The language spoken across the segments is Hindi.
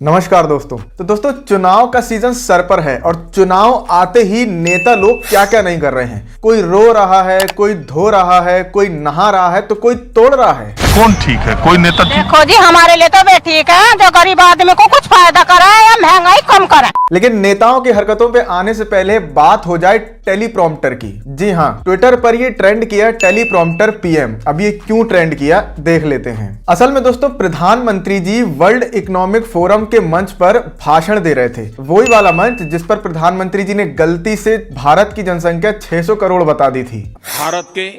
नमस्कार दोस्तों। तो दोस्तों चुनाव का सीजन सर पर है और चुनाव आते ही नेता लोग क्या क्या नहीं कर रहे हैं। कोई रो रहा है, कोई धो रहा है, कोई नहा रहा है, तो कोई तोड़ रहा है। कौन ठीक है, कोई नेता देखो जी, हमारे लिए तो वे ठीक है जो गरीब आदमी को कुछ फायदा कराए या महंगाई कम कराए। लेकिन नेताओं की हरकतों पे आने से पहले बात हो जाए टेलीप्रॉम्प्टर की। जी हाँ, ट्विटर पर ये ट्रेंड किया टेलीप्रॉम्प्टर पीएम। अब ये क्यों ट्रेंड किया देख लेते हैं। असल में दोस्तों प्रधानमंत्री जी वर्ल्ड इकोनॉमिक फोरम के मंच पर भाषण दे रहे थे। वही वाला मंच जिस पर प्रधानमंत्री जी ने गलती से भारत की जनसंख्या 600 करोड़ बता दी थी। भारत के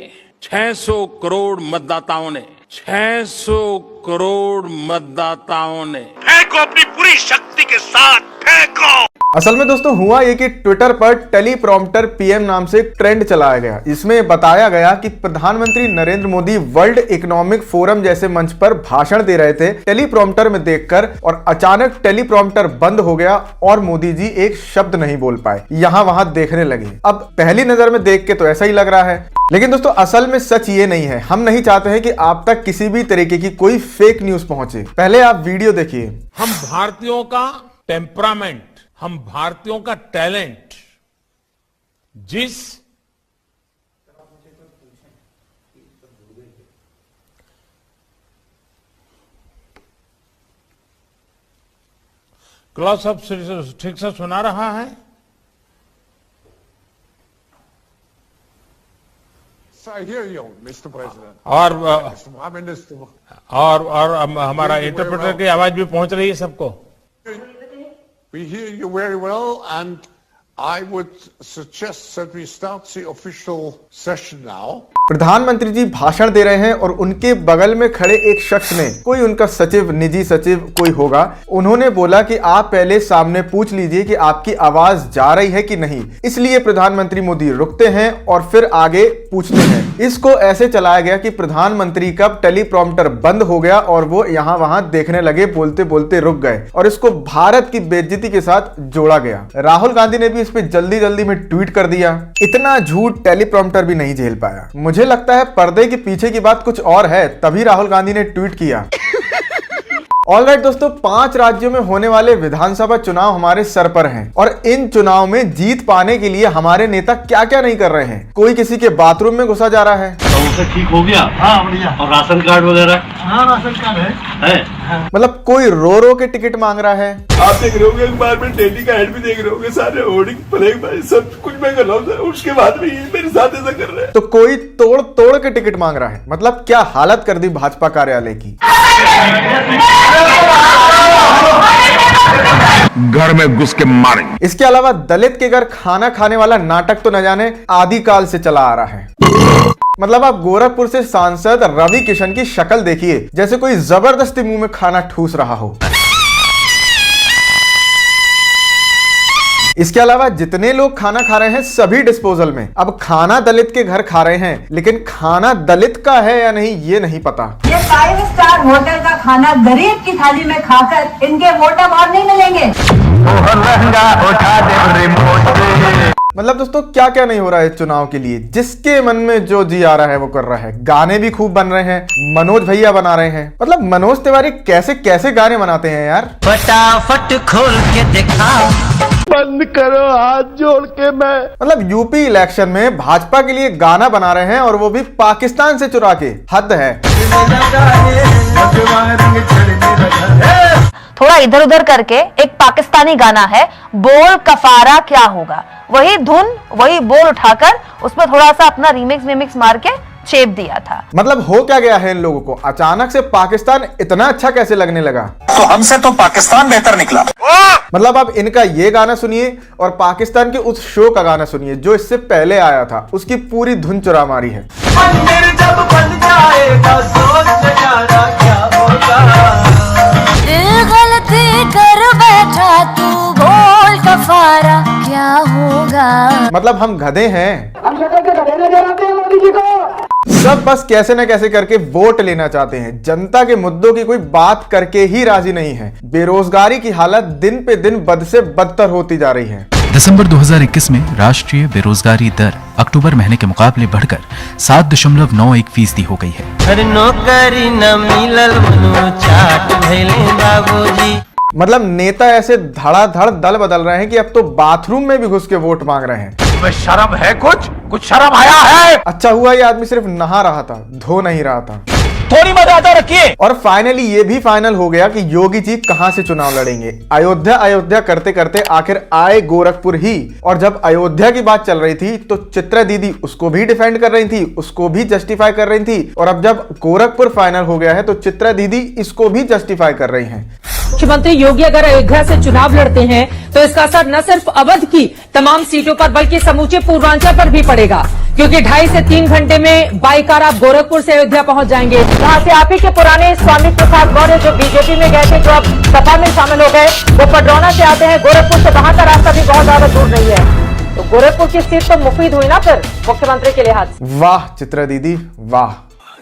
600 करोड़ मतदाताओं ने 600 करोड़ मतदाताओं ने फेंको अपनी पूरी शक्ति के साथ फेंको। असल में दोस्तों हुआ ये कि ट्विटर पर टेलीप्रॉम्प्टर पीएम नाम से एक ट्रेंड चलाया गया। इसमें बताया गया कि प्रधानमंत्री Narendra Modi world economic forum जैसे मंच पर भाषण दे रहे थे टेलीप्रॉम्प्टर में देखकर, और अचानक टेलीप्रॉम्प्टर बंद हो गया और मोदी जी एक शब्द नहीं बोल पाए। यहाँ वहां देखने लगे। अब पहली नजर में देख के तो ऐसा ही लग रहा है, लेकिन दोस्तों असल में सच ये नहीं है। हम नहीं चाहते हैं कि आप तक किसी भी तरीके की कोई फेक न्यूज पहुंचे। पहले आप वीडियो देखिए। हम भारतीयों का टेम्परामेंट, हम भारतीयों का टैलेंट जिस क्लॉज अप ठीक से सुना रहा है। I hear you, Mr. President. और हमारा इंटरप्रेटर की आवाज भी पहुंच रही है सबको। We hear you very well, and I would suggest that we start the official session now. प्रधानमंत्री जी भाषण दे रहे हैं और उनके बगल में खड़े एक शख्स ने, कोई उनका सचिव, निजी सचिव कोई होगा, उन्होंने बोला कि आप पहले सामने पूछ लीजिए कि आपकी आवाज जा रही है कि नहीं। इसलिए प्रधानमंत्री मोदी रुकते हैं और फिर आगे पूछते हैं। इसको ऐसे चलाया गया कि प्रधानमंत्री का टेलीप्रॉम्प्टर बंद हो गया और वो यहाँ वहां देखने लगे, बोलते बोलते रुक गए, और इसको भारत की बेइज्जती के साथ जोड़ा गया। राहुल गांधी ने भी इस पे जल्दी जल्दी में ट्वीट कर दिया। इतना झूठ टेलीप्रॉम्प्टर भी नहीं झेल पाया। मुझे लगता है पर्दे के पीछे की बात कुछ और है, तभी राहुल गांधी ने ट्वीट किया। ऑलराइट दोस्तों, 5 राज्यों में होने वाले विधानसभा चुनाव हमारे सर पर हैं और इन चुनाव में जीत पाने के लिए हमारे नेता क्या क्या नहीं कर रहे हैं। कोई किसी के बाथरूम में घुसा जा रहा है, तो ठीक हो गया। हाँ बढ़िया। और राशन कार्ड वगैरह? हाँ राशन कार्ड है। मतलब कोई रो रो के टिकट मांग रहा है। आप देख रहे होंगे अखबार में, डेली का हेड भी देख रहे होंगे, सारे होर्डिंग प्लेग सब कुछ मैं कर रहा हूँ, उसके बाद भी मेरे साथ ऐसा कर रहे हैं। तो कोई तोड़ तोड़ के टिकट मांग रहा है। मतलब क्या हालत कर दी भाजपा कार्यालय की। घर में घुस के मारेंगे। इसके अलावा दलित के घर खाना खाने वाला नाटक तो न जाने आदिकाल से चला आ रहा है। मतलब आप गोरखपुर से सांसद रवि किशन की शक्ल देखिए, जैसे कोई जबरदस्ती मुंह में खाना ठूस रहा हो। इसके अलावा जितने लोग खाना खा रहे हैं सभी डिस्पोजल में। अब खाना दलित के घर खा रहे हैं, लेकिन खाना दलित का है या नहीं ये नहीं पता। ये 5 स्टार होटल का खाना गरीब की थाली में खाकर इनके वोटर और नहीं मिलेंगे। मतलब दोस्तों क्या क्या नहीं हो रहा है चुनाव के लिए। जिसके मन में जो जी आ रहा है वो कर रहा है। गाने भी खूब बन रहे हैं, मनोज भैया बना रहे हैं। मतलब मनोज तिवारी कैसे कैसे गाने बनाते हैं यार। फटाफट खोल के दिखाओ, बंद करो हाथ जोड़ के। मैं मतलब यूपी इलेक्शन में भाजपा के लिए गाना बना रहे हैं और वो भी पाकिस्तान से चुरा के। हद है। थोड़ा इधर उधर करके एक पाकिस्तानी गाना है, बोल कफारा क्या होगा, वही धुन वही बोल उठाकर उसमें थोड़ा सा अपना रीमिक्स मार के चेप दिया था। मतलब हो क्या गया है इन लोगों को, अचानक से पाकिस्तान इतना अच्छा कैसे लगने लगा। तो हमसे तो पाकिस्तान बेहतर निकला। मतलब अब इनका ये गाना सुनिए और पाकिस्तान के उस शो का गाना सुनिए जो इससे पहले आया था, उसकी पूरी धुन चुरा मारी है। मंदिर जब बन जाएगा सोच जाना क्या होगा। गलती कर बैठा तू, बोल कफारा क्या होगा। मतलब हम गधे हैं। हम मोदी जी को। सब बस कैसे न कैसे करके वोट लेना चाहते हैं। जनता के मुद्दों की कोई बात करके ही राजी नहीं है। बेरोजगारी की हालत दिन पे दिन बद से बदतर होती जा रही है। दिसंबर 2021 में राष्ट्रीय बेरोजगारी दर अक्टूबर महीने के मुकाबले बढ़कर 7.91% हो गई है। नौकरी न मिलल, चाट भइले बाबूजी। मतलब नेता ऐसे धड़ाधड़ दल बदल रहे हैं कि अब तो बाथरूम में भी घुस के वोट मांग रहे हैं। तुम्हें शर्म है? कुछ शर्म आया है? अच्छा हुआ ये आदमी सिर्फ नहा रहा था, धो नहीं रहा था। थोड़ी मर्यादा रखिए। और फाइनली ये भी फाइनल हो गया कि योगी जी कहां से चुनाव लड़ेंगे। अयोध्या करते करते आखिर आए गोरखपुर ही। और जब अयोध्या की बात चल रही थी तो चित्रा दीदी उसको भी डिफेंड कर रही थी, उसको भी जस्टिफाई कर रही थी। और अब जब गोरखपुर फाइनल हो गया है तो चित्रा दीदी इसको भी जस्टिफाई कर रही हैं। मुख्यमंत्री योगी अगर अयोध्या से चुनाव लड़ते हैं तो इसका असर न सिर्फ अवध की तमाम सीटों पर बल्कि समूचे पूर्वांचल पर भी पड़ेगा, क्योंकि 2.5 से 3 घंटे में बाई कार आप गोरखपुर से अयोध्या पहुंच जाएंगे। यहाँ से आप ही के पुराने स्वामी प्रसाद मौर्य जो बीजेपी में गए थे, जो अब सपा में शामिल हो गए, वो पडरौना से आते हैं। गोरखपुर से वहां का रास्ता भी बहुत ज्यादा दूर नहीं है, तो गोरखपुर की सीट तो मुफीद हुई ना फिर मुख्यमंत्री के लिहाज। वाह चित्रा दीदी वाह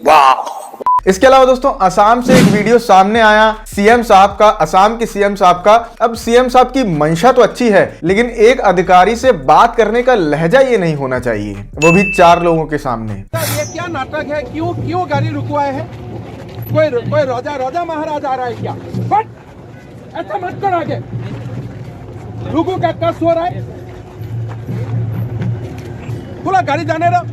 वाह। इसके अलावा दोस्तों असम से एक वीडियो सामने आया सीएम साहब का, असम के सीएम साहब का। अब सीएम साहब की मंशा तो अच्छी है, लेकिन एक अधिकारी से बात करने का लहजा ये नहीं होना चाहिए, वो भी 4 लोगों के सामने। ये क्या नाटक है? क्यों गाड़ी रुकवाए हैं? कोई राजा महाराज आ रहा है क्या? बट ऐसा मत कर, आगे रुको, क्या कस हो रहा है? पूरा गाड़ी जाने रहा।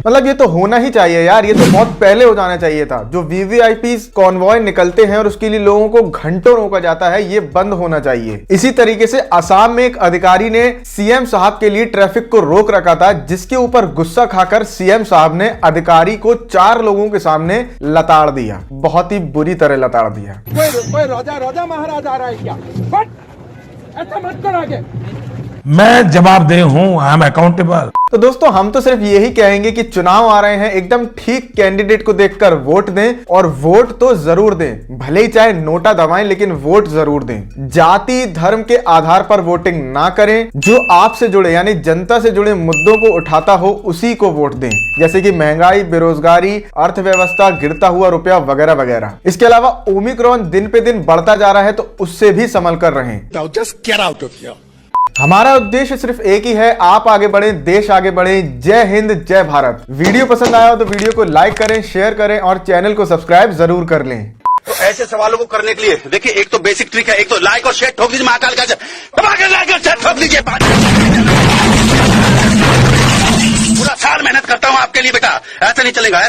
मतलब ये तो होना ही चाहिए यार, ये तो बहुत पहले हो जाना चाहिए था। जो वीवीआईपी कॉन्वॉय निकलते हैं और उसके लिए लोगों को घंटों रोका जाता है, ये बंद होना चाहिए। इसी तरीके से असम में एक अधिकारी ने सीएम साहब के लिए ट्रैफिक को रोक रखा था, जिसके ऊपर गुस्सा खाकर सीएम साहब ने अधिकारी को 4 लोगों के सामने लताड़ दिया, बहुत ही बुरी तरह लताड़ दिया। कोई राजा महाराज आ रहा है क्या? बट ऐसा मत कर, आगे मैं जवाबदेह हूं, आई एम अकाउंटेबल। तो दोस्तों हम तो सिर्फ यही कहेंगे कि चुनाव आ रहे हैं, एकदम ठीक कैंडिडेट को देखकर वोट दें, और वोट तो जरूर दें, भले ही चाहे नोटा दबाएं, लेकिन वोट जरूर दें। जाति धर्म के आधार पर वोटिंग ना करें, जो आपसे जुड़े यानी जनता से जुड़े मुद्दों को उठाता हो उसी को वोट दें, जैसे कि महंगाई, बेरोजगारी, अर्थव्यवस्था, गिरता हुआ रुपया वगैरह वगैरह। इसके अलावा ओमिक्रॉन दिन पे दिन बढ़ता जा रहा है, तो उससे भी संभल कर रहें। Just get out of here. हमारा उद्देश्य सिर्फ एक ही है, आप आगे बढ़े, देश आगे बढ़े। जय हिंद, जय भारत। वीडियो पसंद आया हो तो वीडियो को लाइक करें, शेयर करें और चैनल को सब्सक्राइब जरूर कर लें। तो ऐसे सवालों को करने के लिए देखिए, एक तो बेसिक ट्रिक है, एक तो लाइक और शेयर ठोक दीजिए, महाकाल का लाइक और शेयर ठोक दीजिए। पूरा साल मेहनत करता हूं आपके लिए बेटा, ऐसा नहीं चलेगा।